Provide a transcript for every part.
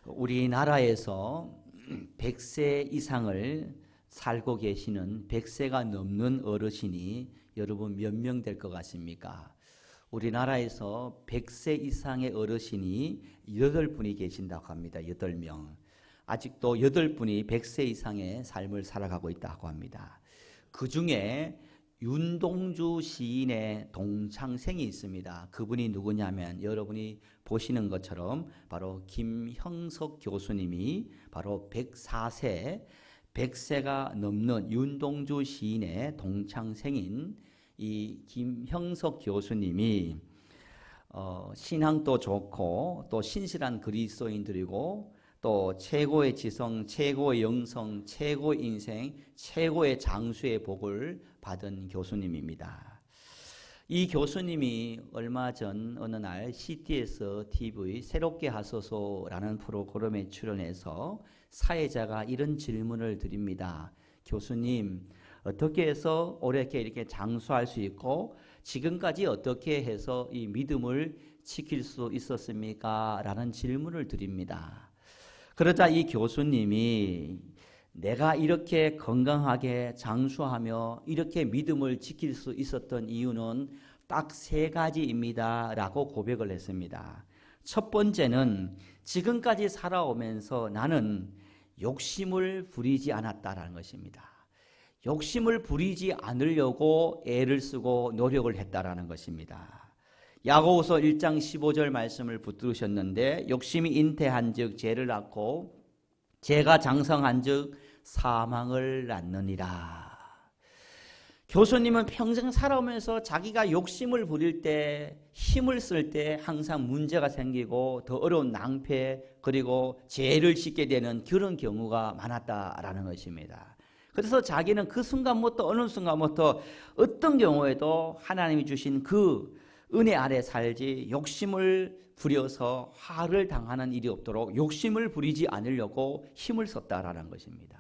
우리나라에서 100세 이상을 살고 계시는 100세가 넘는 어르신이 여러분 몇 명 될 것 같습니까? 우리나라에서 100세 이상의 어르신이 8분이 계신다고 합니다. 8명. 아직도 8분이 100세 이상의 삶을 살아가고 있다고 합니다. 그 중에 윤동주 시인의 동창생이 있습니다. 그분이 누구냐면 여러분이 보시는 것처럼 바로 김형석 교수님이 바로 104세, 100세가 넘는 윤동주 시인의 동창생인 이 김형석 교수님이 신앙도 좋고 또 신실한 그리스도인들이고 또 최고의 지성, 최고의 영성, 최고의 인생, 최고의 장수의 복을 받은 교수님입니다. 이 교수님이 얼마 전 어느 날 CTS TV 새롭게 하소서라는 프로그램에 출연해서 사회자가 이런 질문을 드립니다. 교수님, 어떻게 해서 오래게 이렇게 장수할 수 있고 지금까지 어떻게 해서 이 믿음을 지킬 수 있었습니까? 라는 질문을 드립니다. 그러자 이 교수님이 내가 이렇게 건강하게 장수하며 이렇게 믿음을 지킬 수 있었던 이유는 딱 3가지입니다 라고 고백을 했습니다. 첫 번째는 지금까지 살아오면서 나는 욕심을 부리지 않았다라는 것입니다. 욕심을 부리지 않으려고 애를 쓰고 노력을 했다라는 것입니다. 야고보서 1장 15절 말씀을 붙들으셨는데 욕심이 잉태한즉 죄를 낳고 죄가 장성한즉 사망을 낳느니라. 교수님은 평생 살아오면서 자기가 욕심을 부릴 때, 힘을 쓸 때 항상 문제가 생기고 더 어려운 낭패 그리고 죄를 짓게 되는 그런 경우가 많았다라는 것입니다. 그래서 자기는 그 순간부터 어느 순간부터 어떤 경우에도 하나님이 주신 그 은혜 아래 살지 욕심을 부려서 화를 당하는 일이 없도록 욕심을 부리지 않으려고 힘을 썼다라는 것입니다.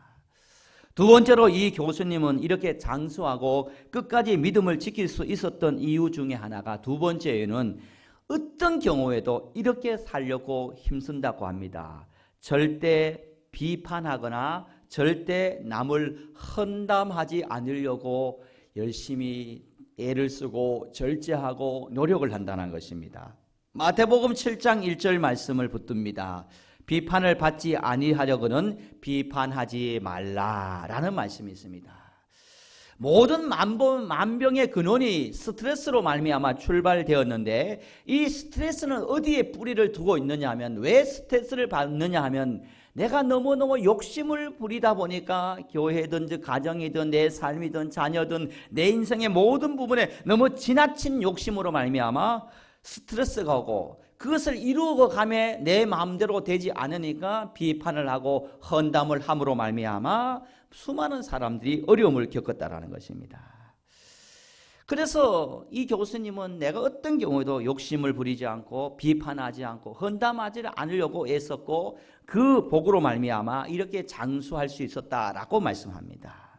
두 번째로 이 교수님은 이렇게 장수하고 끝까지 믿음을 지킬 수 있었던 이유 중에 하나가 두 번째에는 어떤 경우에도 이렇게 살려고 힘쓴다고 합니다. 절대 비판하거나 절대 남을 헌담하지 않으려고 열심히 애를 쓰고 절제하고 노력을 한다는 것입니다. 마태복음 7장 1절 말씀을 붙듭니다. 비판을 받지 아니하려고는 비판하지 말라라는 말씀이 있습니다. 모든 만병의 근원이 스트레스로 말미암아 출발되었는데 이 스트레스는 어디에 뿌리를 두고 있느냐 하면 왜 스트레스를 받느냐 하면 내가 너무너무 욕심을 부리다 보니까 교회든 가정이든 내 삶이든 자녀든 내 인생의 모든 부분에 너무 지나친 욕심으로 말미암아 스트레스가 오고 그것을 이루어 가며 내 마음대로 되지 않으니까 비판을 하고 헌담을 함으로 말미암아 수많은 사람들이 어려움을 겪었다라는 것입니다. 그래서 이 교수님은 내가 어떤 경우에도 욕심을 부리지 않고 비판하지 않고 헌담하지 않으려고 애썼고 그 복으로 말미암아 이렇게 장수할 수 있었다라고 말씀합니다.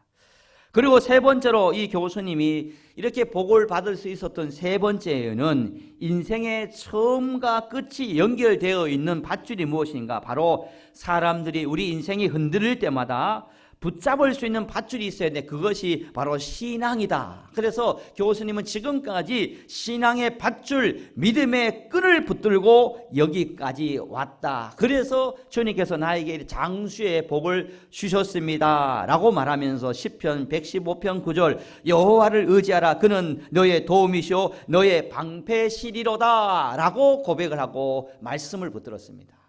그리고 세 번째로 이 교수님이 이렇게 복을 받을 수 있었던 세 번째는 인생의 처음과 끝이 연결되어 있는 밧줄이 무엇인가? 바로 사람들이 우리 인생이 흔들릴 때마다 붙잡을 수 있는 밧줄이 있어야 돼. 그것이 바로 신앙이다. 그래서 교수님은 지금까지 신앙의 밧줄, 믿음의 끈을 붙들고 여기까지 왔다. 그래서 주님께서 나에게 장수의 복을 주셨습니다 라고 말하면서 시편 115편 9절 여호와를 의지하라 그는 너의 도움이시오 너의 방패시리로다 라고 고백을 하고 말씀을 붙들었습니다.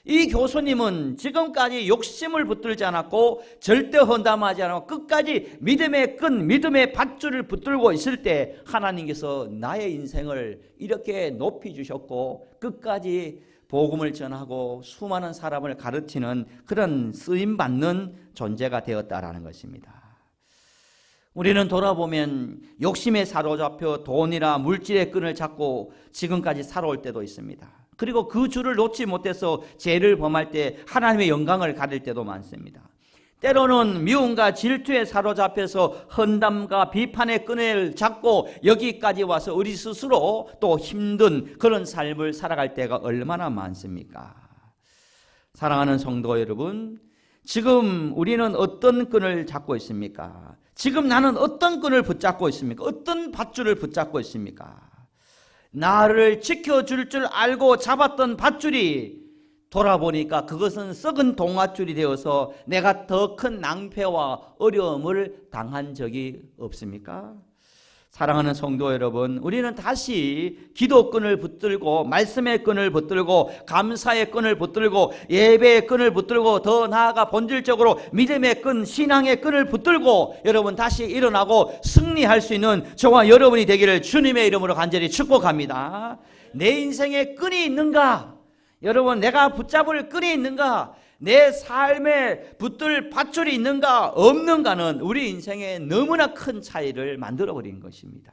이 교수님은 지금까지 욕심을 붙들지 않았고 절대 헌담하지 않았고 끝까지 믿음의 끈, 믿음의 밧줄을 붙들고 있을 때 하나님께서 나의 인생을 이렇게 높이 주셨고 끝까지 복음을 전하고 수많은 사람을 가르치는 그런 쓰임받는 존재가 되었다라는 것입니다. 우리는 돌아보면 욕심에 사로잡혀 돈이나 물질의 끈을 잡고 지금까지 살아올 때도 있습니다. 그리고 그 줄을 놓지 못해서 죄를 범할 때 하나님의 영광을 가릴 때도 많습니다. 때로는 미움과 질투에 사로잡혀서 헌담과 비판의 끈을 잡고 여기까지 와서 우리 스스로 또 힘든 그런 삶을 살아갈 때가 얼마나 많습니까? 사랑하는 성도 여러분, 지금 우리는 어떤 끈을 잡고 있습니까? 지금 나는 어떤 끈을 붙잡고 있습니까? 어떤 밧줄을 붙잡고 있습니까? 나를 지켜줄 줄 알고 잡았던 밧줄이 돌아보니까 그것은 썩은 동아줄이 되어서 내가 더 큰 낭패와 어려움을 당한 적이 없습니까? 사랑하는 성도 여러분, 우리는 다시 기도끈을 붙들고 말씀의 끈을 붙들고 감사의 끈을 붙들고 예배의 끈을 붙들고 더 나아가 본질적으로 믿음의 끈, 신앙의 끈을 붙들고 여러분 다시 일어나고 승리할 수 있는 저와 여러분이 되기를 주님의 이름으로 간절히 축복합니다. 내 인생에 끈이 있는가? 여러분, 내가 붙잡을 끈이 있는가? 내 삶에 붙들 밧줄이 있는가 없는가는 우리 인생에 너무나 큰 차이를 만들어버린 것입니다.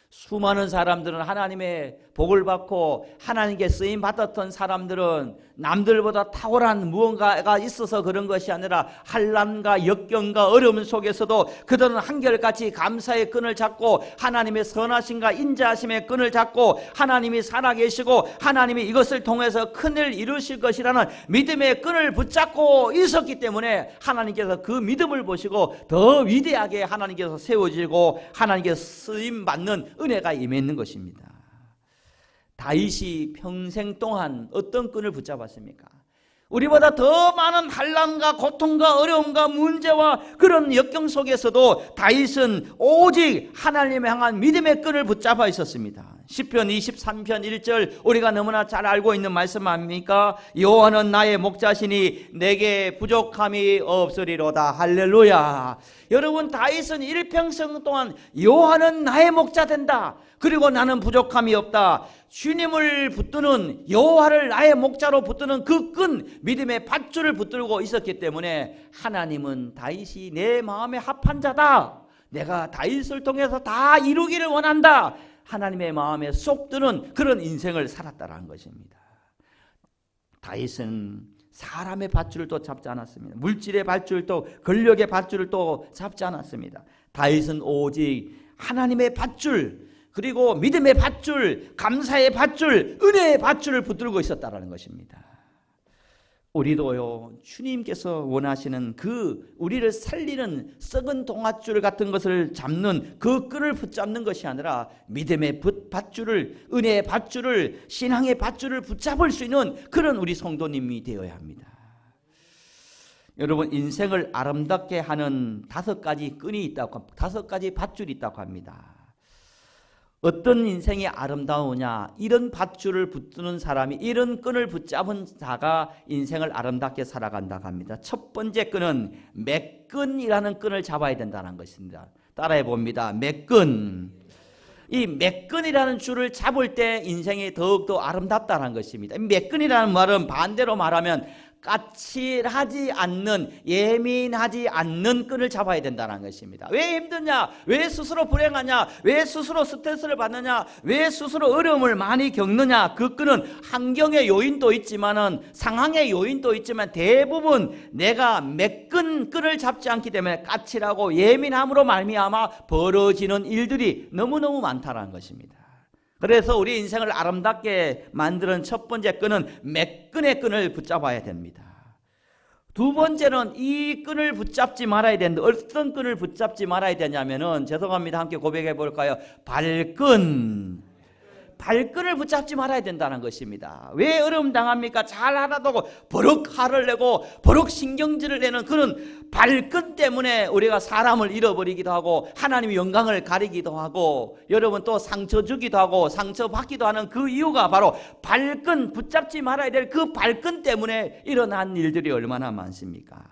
수많은 사람들은 하나님의 복을 받고 하나님께 쓰임 받았던 사람들은 남들보다 탁월한 무언가가 있어서 그런 것이 아니라 환난과 역경과 어려움 속에서도 그들은 한결같이 감사의 끈을 잡고 하나님의 선하심과 인자하심의 끈을 잡고 하나님이 살아계시고 하나님이 이것을 통해서 큰일 이루실 것이라는 믿음의 끈을 붙잡고 있었기 때문에 하나님께서 그 믿음을 보시고 더 위대하게 하나님께서 세워지고 하나님께서 쓰임받는 은혜가 임했는 것입니다. 다윗이 평생 동안 어떤 끈을 붙잡았습니까? 우리보다 더 많은 환난과 고통과 어려움과 문제와 그런 역경 속에서도 다윗은 오직 하나님을 향한 믿음의 끈을 붙잡아 있었습니다. 시편 23편 1절 우리가 너무나 잘 알고 있는 말씀 아닙니까? 여호와는 나의 목자시니 내게 부족함이 없으리로다. 할렐루야. 여러분, 다윗은 일평생 동안 여호와는 나의 목자 된다. 그리고 나는 부족함이 없다. 주님을 붙드는, 여호와를 나의 목자로 붙드는 그 끈, 믿음의 밧줄을 붙들고 있었기 때문에 하나님은 다윗이 내 마음에 합한 자다. 내가 다윗을 통해서 다 이루기를 원한다. 하나님의 마음에 쏙 드는 그런 인생을 살았다는 것입니다. 다윗은 사람의 밧줄을 또 잡지 않았습니다. 물질의 밧줄도 권력의 밧줄을 또 잡지 않았습니다. 다윗은 오직 하나님의 밧줄, 그리고 믿음의 밧줄, 감사의 밧줄, 은혜의 밧줄을 붙들고 있었다는 것입니다. 우리도요, 주님께서 원하시는 그 우리를 살리는 썩은 동아줄 같은 것을 잡는 그 끈을 붙잡는 것이 아니라 믿음의 밧줄을, 은혜의 밧줄을, 신앙의 밧줄을 붙잡을 수 있는 그런 우리 성도님이 되어야 합니다. 여러분, 인생을 아름답게 하는 5가지 끈이 있다고, 5가지 밧줄이 있다고 합니다. 어떤 인생이 아름다우냐? 이런 밧줄을 붙드는 사람이, 이런 끈을 붙잡은 자가 인생을 아름답게 살아간다고 합니다. 첫 번째 끈은 매끈이라는 끈을 잡아야 된다는 것입니다. 따라해 봅니다. 매끈. 이 매끈이라는 줄을 잡을 때 인생이 더욱더 아름답다는 것입니다. 매끈이라는 말은 반대로 말하면 까칠하지 않는, 예민하지 않는 끈을 잡아야 된다는 것입니다. 왜 힘드냐? 왜 스스로 불행하냐? 왜 스스로 스트레스를 받느냐? 왜 스스로 어려움을 많이 겪느냐? 그 끈은 환경의 요인도 있지만은, 상황의 요인도 있지만 대부분 내가 매끈 끈을 잡지 않기 때문에 까칠하고 예민함으로 말미암아 벌어지는 일들이 너무너무 많다는 것입니다. 그래서 우리 인생을 아름답게 만드는 첫 번째 끈은 매끈의 끈을 붙잡아야 됩니다. 두 번째는 이 끈을 붙잡지 말아야 되는데, 어떤 끈을 붙잡지 말아야 되냐면은, 죄송합니다, 함께 고백해 볼까요? 발끈. 발끈을 붙잡지 말아야 된다는 것입니다. 왜 어려움 당합니까? 잘 하다고 버럭 화를 내고 버럭 신경질을 내는 그런 발끈 때문에 우리가 사람을 잃어버리기도 하고 하나님의 영광을 가리기도 하고, 여러분 또 상처 주기도 하고 상처 받기도 하는 그 이유가 바로 발끈, 붙잡지 말아야 될 그 발끈 때문에 일어난 일들이 얼마나 많습니까?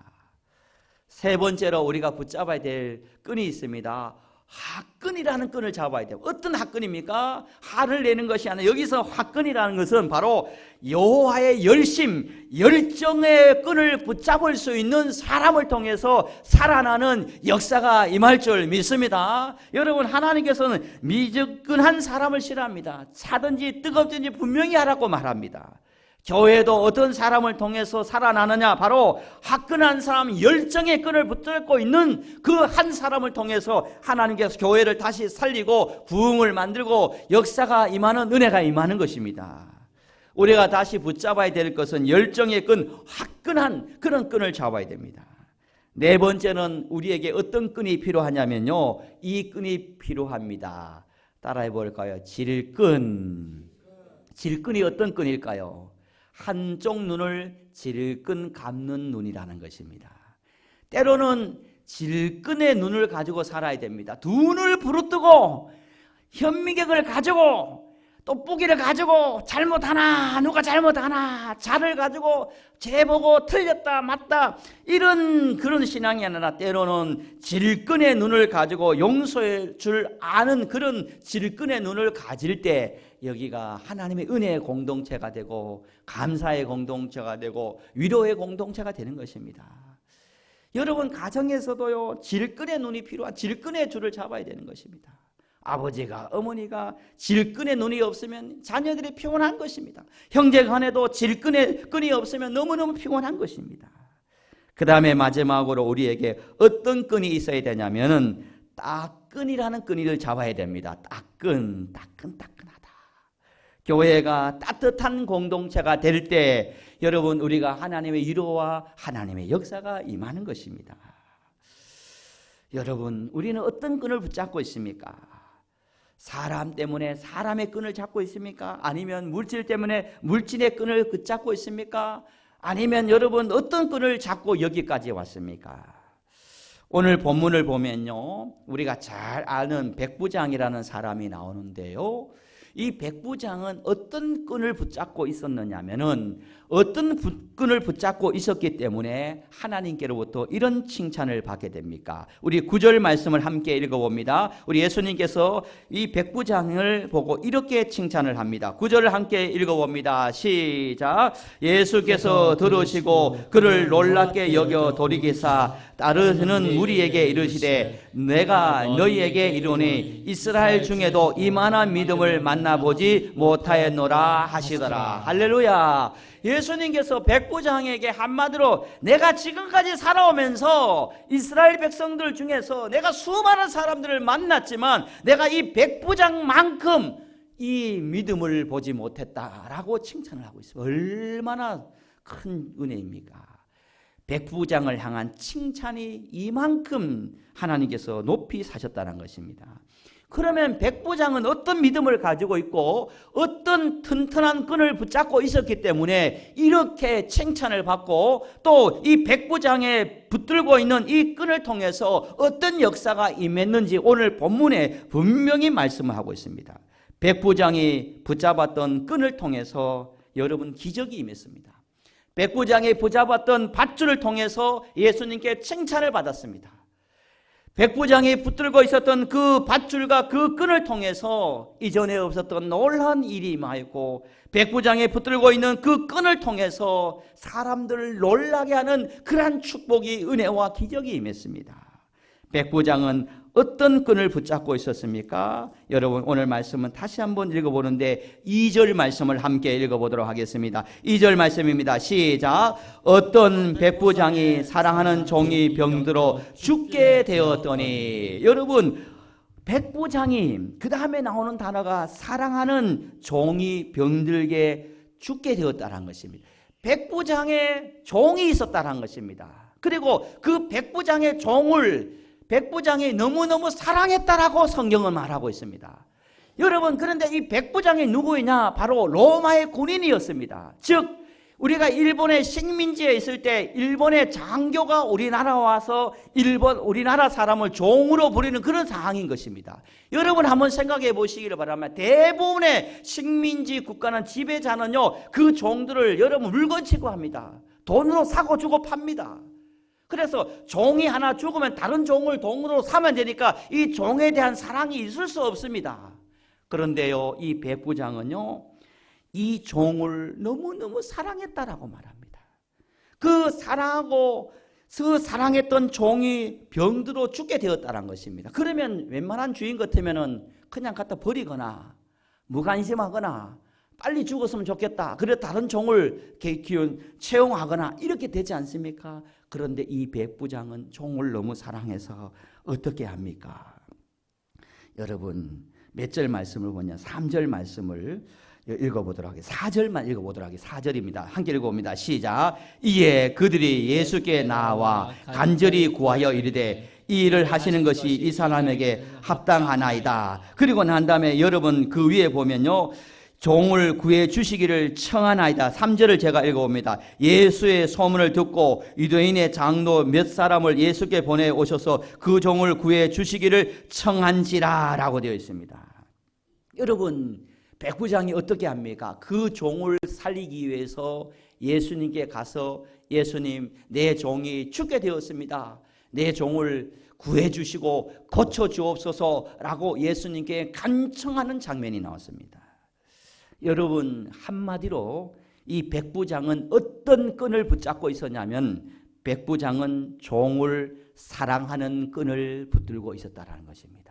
세 번째로 우리가 붙잡아야 될 끈이 있습니다. 화끈이라는 끈을 잡아야 돼요. 어떤 화끈입니까? 화를 내는 것이 아니라, 여기서 화끈이라는 것은 바로 여호와의 열심, 열정의 끈을 붙잡을 수 있는 사람을 통해서 살아나는 역사가 임할 줄 믿습니다. 여러분, 하나님께서는 미적근한 사람을 싫어합니다. 차든지 뜨겁든지 분명히 하라고 말합니다. 교회도 어떤 사람을 통해서 살아나느냐? 바로 화끈한 사람, 열정의 끈을 붙들고 있는 그 한 사람을 통해서 하나님께서 교회를 다시 살리고 부흥을 만들고 역사가 임하는, 은혜가 임하는 것입니다. 우리가 다시 붙잡아야 될 것은 열정의 끈, 화끈한 그런 끈을 잡아야 됩니다. 네 번째는 우리에게 어떤 끈이 필요하냐면요, 이 끈이 필요합니다. 따라해 볼까요? 질끈. 질끈이 어떤 끈일까요? 한쪽 눈을 질끈 감는 눈이라는 것입니다. 때로는 질끈의 눈을 가지고 살아야 됩니다. 두 눈을 부릅뜨고 현미경을 가지고 돋보기를 가지고 잘못하나 누가 잘못하나 자를 가지고 재보고 틀렸다 맞다 이런 그런 신앙이 아니라 때로는 질끈의 눈을 가지고 용서해 줄 아는 그런 질끈의 눈을 가질 때 여기가 하나님의 은혜의 공동체가 되고 감사의 공동체가 되고 위로의 공동체가 되는 것입니다. 여러분 가정에서도요, 질끈의 눈이 필요한, 질끈의 줄을 잡아야 되는 것입니다. 아버지가 어머니가 질끈의 눈이 없으면 자녀들이 피곤한 것입니다. 형제 간에도 질끈의 끈이 없으면 너무너무 피곤한 것입니다. 그 다음에 마지막으로 우리에게 어떤 끈이 있어야 되냐면은 따끈이라는 끈을 잡아야 됩니다. 따끈따끈하다. 교회가 따뜻한 공동체가 될 때 여러분 우리가 하나님의 위로와 하나님의 역사가 임하는 것입니다. 여러분 우리는 어떤 끈을 붙잡고 있습니까? 사람 때문에 사람의 끈을 잡고 있습니까? 아니면 물질 때문에 물질의 끈을 붙잡고 있습니까? 아니면 여러분 어떤 끈을 잡고 여기까지 왔습니까? 오늘 본문을 보면요, 우리가 잘 아는 백부장이라는 사람이 나오는데요, 이 백부장은 어떤 끈을 붙잡고 있었느냐면은 어떤 끈을 붙잡고 있었기 때문에 하나님께로부터 이런 칭찬을 받게 됩니까? 우리 9절 말씀을 함께 읽어봅니다. 우리 예수님께서 이 백부장을 보고 이렇게 칭찬을 합니다. 9절을 함께 읽어봅니다. 시작. 예수께서 들으시고 그를 놀랍게 여겨 돌이키사 따르는 무리에게 이르시되 내가 너희에게 이르노니 이스라엘 중에도 이만한 믿음을 만나보지 못하였노라 하시더라. 할렐루야. 예수님께서 백부장에게 한마디로 내가 지금까지 살아오면서 이스라엘 백성들 중에서 내가 수많은 사람들을 만났지만 내가 이 백부장만큼 이 믿음을 보지 못했다라고 칭찬을 하고 있어요. 얼마나 큰 은혜입니까? 백부장을 향한 칭찬이 이만큼 하나님께서 높이 사셨다는 것입니다. 그러면 백부장은 어떤 믿음을 가지고 있고 어떤 튼튼한 끈을 붙잡고 있었기 때문에 이렇게 칭찬을 받고 또 이 백부장에 붙들고 있는 이 끈을 통해서 어떤 역사가 임했는지 오늘 본문에 분명히 말씀을 하고 있습니다. 백부장이 붙잡았던 끈을 통해서 여러분 기적이 임했습니다. 백부장이 붙잡았던 밧줄을 통해서 예수님께 칭찬을 받았습니다. 백부장이 붙들고 있었던 그 밧줄과 그 끈을 통해서 이전에 없었던 놀라운 일이 임하였고 백부장이 붙들고 있는 그 끈을 통해서 사람들을 놀라게 하는 그러한 축복이 은혜와 기적이 임했습니다. 백부장은 어떤 끈을 붙잡고 있었습니까? 여러분 오늘 말씀은 다시 한번 읽어보는데 2절 말씀을 함께 읽어보도록 하겠습니다. 2절 말씀입니다. 시작. 어떤 백부장이 사랑하는 종이 병들어 죽게 되었더니, 여러분 백부장이 그 다음에 나오는 단어가 사랑하는 종이 병들게 죽게 되었다는 것입니다. 백부장의 종이 있었다는 것입니다. 그리고 그 백부장의 종을 백부장이 너무너무 사랑했다라고 성경은 말하고 있습니다. 여러분 그런데 이 백부장이 누구이냐? 바로 로마의 군인이었습니다. 즉 우리가 일본의 식민지에 있을 때 일본의 장교가 우리나라 와서 우리나라 사람을 종으로 부리는 그런 상황인 것입니다. 여러분 한번 생각해 보시기를 바랍니다. 대부분의 식민지 국가는 지배자는요 그 종들을 여러분 물건 취급합니다. 돈으로 사고 주고 팝니다. 그래서 종이 하나 죽으면 다른 종을 돈으로 사면 되니까 이 종에 대한 사랑이 있을 수 없습니다. 그런데요 이 백부장은요 이 종을 너무너무 사랑했다라고 말합니다. 그 사랑했던 종이 병들어 죽게 되었다는 것입니다. 그러면 웬만한 주인 같으면 그냥 갖다 버리거나 무관심하거나 빨리 죽었으면 좋겠다, 그래 다른 종을 채용하거나 이렇게 되지 않습니까? 그런데 이 백부장은 종을 너무 사랑해서 어떻게 합니까? 여러분 몇 절 말씀을 보냐? 3절 말씀을 읽어보도록 하겠습니다. 4절만 읽어보도록 하겠습니다. 4절입니다. 함께 읽어봅니다. 시작. 이에 그들이 예수께 나와 간절히 구하여 이르되 이 일을 하시는 것이 이 사람에게 합당하나이다. 그리고 난 다음에 여러분 그 위에 보면요, 종을 구해 주시기를 청하나이다. 3절을 제가 읽어봅니다. 예수의 소문을 듣고 유대인의 장로 몇 사람을 예수께 보내 오셔서 그 종을 구해 주시기를 청한지라 라고 되어 있습니다. 여러분, 백부장이 어떻게 합니까? 그 종을 살리기 위해서 예수님께 가서 예수님, 내 종이 죽게 되었습니다. 내 종을 구해 주시고 고쳐 주옵소서라고 예수님께 간청하는 장면이 나왔습니다. 여러분, 한마디로 이 백부장은 어떤 끈을 붙잡고 있었냐면 백부장은 종을 사랑하는 끈을 붙들고 있었다는 것입니다.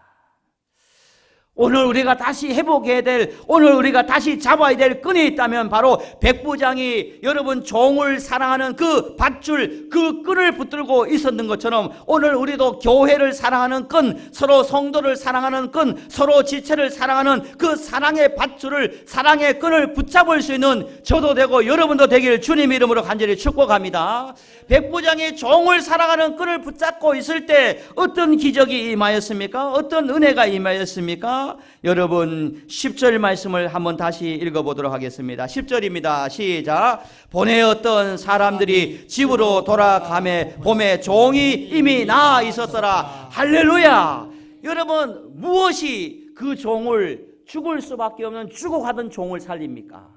오늘 우리가 다시 회복해야 될, 오늘 우리가 다시 잡아야 될 끈이 있다면 바로 백부장이 여러분 종을 사랑하는 그 밧줄, 그 끈을 붙들고 있었던 것처럼 오늘 우리도 교회를 사랑하는 끈, 서로 성도를 사랑하는 끈, 서로 지체를 사랑하는 그 사랑의 밧줄을, 사랑의 끈을 붙잡을 수 있는 저도 되고 여러분도 되길 주님 이름으로 간절히 축복합니다. 백부장이 종을 사랑하는 끈을 붙잡고 있을 때 어떤 기적이 임하였습니까? 어떤 은혜가 임하였습니까? 여러분 10절 말씀을 한번 다시 읽어보도록 하겠습니다. 10절입니다. 시작. 보내었던 사람들이 집으로 돌아가매 봄에 종이 이미 나아 있었더라. 할렐루야. 여러분, 무엇이 그 종을, 죽을 수밖에 없는 죽어가던 종을 살립니까?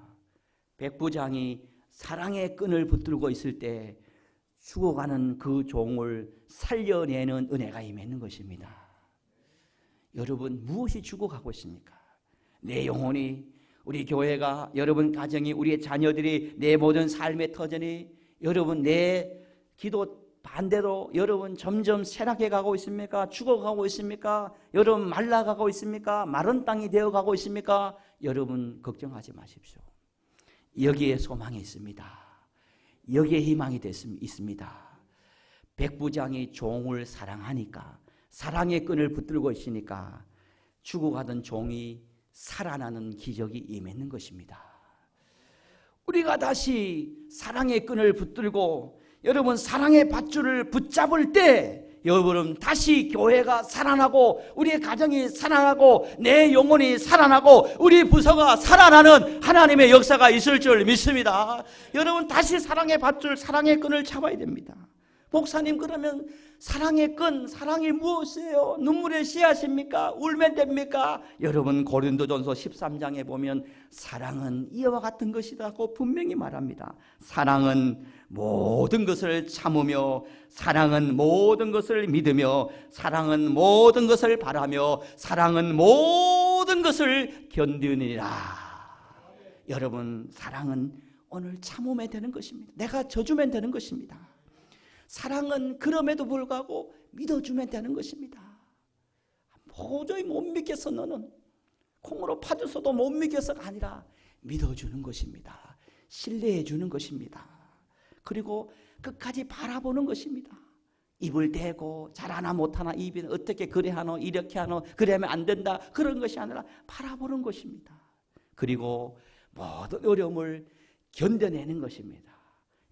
백부장이 사랑의 끈을 붙들고 있을 때 죽어가는 그 종을 살려내는 은혜가 임했는 것입니다. 여러분, 무엇이 죽어가고 있습니까? 내 영혼이, 우리 교회가, 여러분 가정이, 우리의 자녀들이, 내 모든 삶의 터전이, 여러분 내 기도 반대로 여러분 점점 쇠락해 가고 있습니까? 죽어가고 있습니까? 여러분 말라가고 있습니까? 마른 땅이 되어가고 있습니까? 여러분 걱정하지 마십시오. 여기에 소망이 있습니다. 여기에 희망이 있습니다. 백부장이 종을 사랑하니까, 사랑의 끈을 붙들고 있으니까 죽어가던 종이 살아나는 기적이 임했는 것입니다. 우리가 다시 사랑의 끈을 붙들고 여러분 사랑의 밧줄을 붙잡을 때 여러분 다시 교회가 살아나고 우리의 가정이 살아나고 내 영혼이 살아나고 우리 부서가 살아나는 하나님의 역사가 있을 줄 믿습니다. 여러분 다시 사랑의 밧줄, 사랑의 끈을 잡아야 됩니다. 목사님, 그러면 사랑의 끈, 사랑이 무엇이에요? 눈물의 씨앗입니까? 울면 됩니까? 여러분 고린도전서 13장에 보면 사랑은 이와 같은 것이라고 분명히 말합니다. 사랑은 모든 것을 참으며, 사랑은 모든 것을 믿으며, 사랑은 모든 것을 바라며, 사랑은 모든 것을 견디느니라. 여러분, 사랑은 오늘 참으면 되는 것입니다. 내가 져주면 되는 것입니다. 사랑은 그럼에도 불구하고 믿어주면 되는 것입니다. 도저히 못 믿겠어, 너는 콩으로 파줘서도 못 믿겠어가 아니라 믿어주는 것입니다. 신뢰해 주는 것입니다. 그리고 끝까지 바라보는 것입니다. 입을 대고 잘하나 못하나, 입이 어떻게 그래 하노, 이렇게 하노, 그래 하면 안 된다, 그런 것이 아니라 바라보는 것입니다. 그리고 모든 어려움을 견뎌내는 것입니다.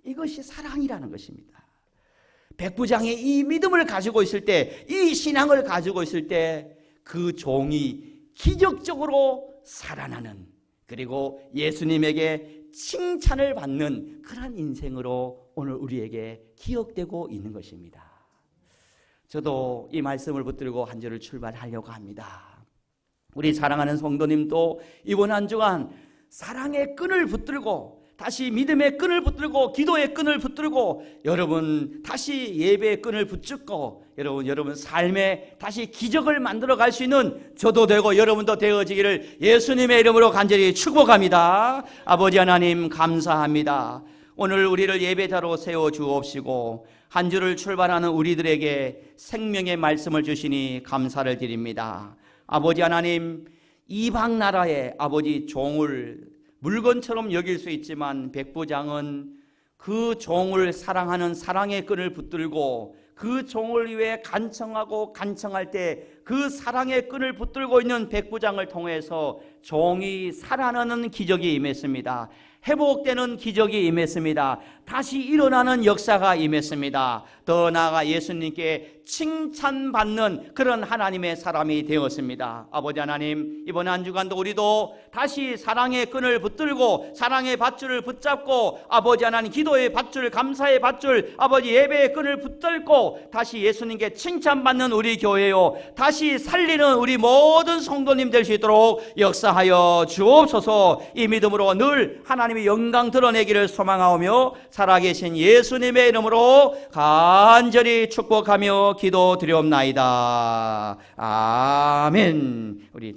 이것이 사랑이라는 것입니다. 백부장이 이 믿음을 가지고 있을 때, 이 신앙을 가지고 있을 때 그 종이 기적적으로 살아나는, 그리고 예수님에게 칭찬을 받는 그런 인생으로 오늘 우리에게 기억되고 있는 것입니다. 저도 이 말씀을 붙들고 한 주를 출발하려고 합니다. 우리 사랑하는 성도님도 이번 한 주간 사랑의 끈을 붙들고, 다시 믿음의 끈을 붙들고, 기도의 끈을 붙들고, 여러분 다시 예배의 끈을 붙잡고 여러분 삶에 다시 기적을 만들어 갈 수 있는 저도 되고 여러분도 되어지기를 예수님의 이름으로 간절히 축복합니다. 아버지 하나님, 감사합니다. 오늘 우리를 예배자로 세워 주옵시고 한 주를 출발하는 우리들에게 생명의 말씀을 주시니 감사를 드립니다. 아버지 하나님, 이방 나라의 아버지 종을 물건처럼 여길 수 있지만 백부장은 그 종을 사랑하는 사랑의 끈을 붙들고 그 종을 위해 간청하고 간청할 때 그 사랑의 끈을 붙들고 있는 백부장을 통해서 종이 살아나는 기적이 임했습니다. 회복되는 기적이 임했습니다. 다시 일어나는 역사가 임했습니다. 더 나아가 예수님께 칭찬받는 그런 하나님의 사람이 되었습니다. 아버지 하나님, 이번 한 주간도 우리도 다시 사랑의 끈을 붙들고 사랑의 밧줄을 붙잡고 아버지 하나님 기도의 밧줄, 감사의 밧줄, 아버지 예배의 끈을 붙들고 다시 예수님께 칭찬받는 우리 교회요, 다시 살리는 우리 모든 성도님 될 수 있도록 역사하여 주옵소서. 이 믿음으로 늘 하나님의 영광 드러내기를 소망하오며 살아계신 예수님의 이름으로 간절히 축복하며 기도드리옵나이다. 아멘. 우리